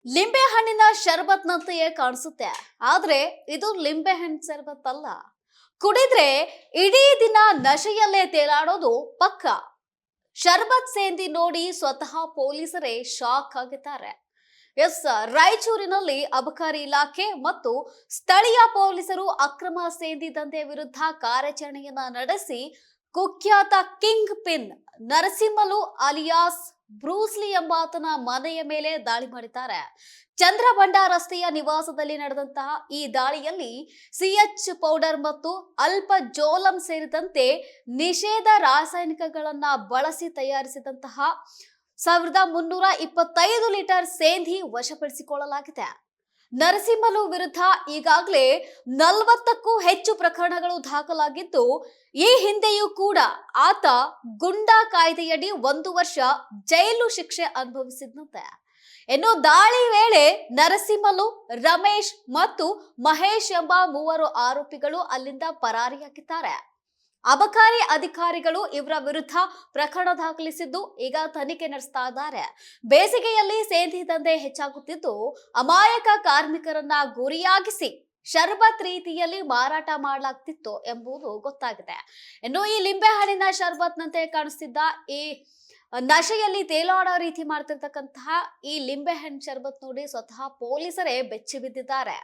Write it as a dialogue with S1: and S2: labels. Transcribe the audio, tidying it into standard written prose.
S1: ಲಿಂಬೆ ಹಣ್ಣಿನ ಶರ್ಬತ್ನಂತೆಯೇ ಕಾಣಿಸುತ್ತೆ, ಆದ್ರೆ ಇದು ಲಿಂಬೆ ಹಣ್ಣು ಶರ್ಬತ್ ಅಲ್ಲ. ಕುಡಿದ್ರೆ ಇಡೀ ದಿನ ನಶೆಯಲ್ಲೇ ತೇಲಾಡೋದು ಪಕ್ಕ. ಶರ್ಬತ್ ಸೇಂದಿ ನೋಡಿ ಸ್ವತಃ ಪೊಲೀಸರೇ ಶಾಕ್ ಆಗಿದ್ದಾರೆ. ಎಸ್, ರಾಯಚೂರಿನಲ್ಲಿ ಅಬಕಾರಿ ಇಲಾಖೆ ಮತ್ತು ಸ್ಥಳೀಯ ಪೊಲೀಸರು ಅಕ್ರಮ ಸೇಂದಿ ದಂಧೆ ವಿರುದ್ಧ ಕಾರ್ಯಾಚರಣೆಯನ್ನ ನಡೆಸಿ ಕುಖ್ಯಾತ kingpin Narasimhalu alias Bruce Lee ಎಂಬಾತನ ಮನೆಯ ಮೇಲೆ ದಾಳಿ ಮಾಡಿದ್ದಾರೆ. ಚಂದ್ರಬಂಡ ರಸ್ತೆಯ ನಿವಾಸದಲ್ಲಿ ನಡೆದಂತಹ ಈ ದಾಳಿಯಲ್ಲಿ ಸಿಎಚ್ ಪೌಡರ್ ಮತ್ತು ಅಲ್ಪ ಜೋಲಂ ಸೇರಿದಂತೆ ನಿಷೇಧ ರಾಸಾಯನಿಕಗಳನ್ನ ಬಳಸಿ ತಯಾರಿಸಿದಂತಹ 1325 ಲೀಟರ್ ಸೇಂದಿ ವಶಪಡಿಸಿಕೊಳ್ಳಲಾಗಿದೆ. ನರಸಿಂಹಲು ವಿರುದ್ಧ ಈಗಾಗಲೇ 40ಕ್ಕೂ ಹೆಚ್ಚು ಪ್ರಕರಣಗಳು ದಾಖಲಾಗಿದ್ದು, ಈ ಹಿಂದೆಯೂ ಕೂಡ ಆತ ಗುಂಡಾ ಕಾಯ್ದೆಯಡಿ 1 ವರ್ಷ ಜೈಲು ಶಿಕ್ಷೆ ಅನುಭವಿಸಿದಂತೆ. ಇನ್ನು ದಾಳಿ ವೇಳೆ ನರಸಿಂಹಲು, ರಮೇಶ್ ಮತ್ತು ಮಹೇಶ್ ಎಂಬ 3 ಆರೋಪಿಗಳು ಅಲ್ಲಿಂದ ಪರಾರಿಯಾಗಿದ್ದಾರೆ. ಅಬಕಾರಿ ಅಧಿಕಾರಿಗಳು ಇವರ ವಿರುದ್ಧ ಪ್ರಕರಣ ದಾಖಲಿಸಿದ್ದು ಈಗ ತನಿಖೆ ನಡೆಸ್ತಾ ಇದ್ದಾರೆ. ಬೇಸಿಗೆಯಲ್ಲಿ ಸೇಂದಿ ದಂಧೆ ಹೆಚ್ಚಾಗುತ್ತಿದ್ದು, ಅಮಾಯಕ ಕಾರ್ಮಿಕರನ್ನ ಗುರಿಯಾಗಿಸಿ ಶರ್ಬತ್ ರೀತಿಯಲ್ಲಿ ಮಾರಾಟ ಮಾಡಲಾಗ್ತಿತ್ತು ಎಂಬುದು ಗೊತ್ತಾಗಿದೆ. ಇನ್ನು ಈ ಲಿಂಬೆ ಹಣ್ಣಿನ ಶರ್ಬತ್ನಂತೆ ಕಾಣಿಸ್ತಿದ್ದ ಈ ನಶೆಯಲ್ಲಿ ತೇಲಾಡೋ ರೀತಿ ಮಾಡ್ತಿರ್ತಕ್ಕಂತಹ ಈ ಲಿಂಬೆ ಹಣ್ಣು ಶರ್ಬತ್ ನೋಡಿ ಸ್ವತಃ ಪೊಲೀಸರೇ ಬೆಚ್ಚಿ ಬಿದ್ದಿದ್ದಾರೆ.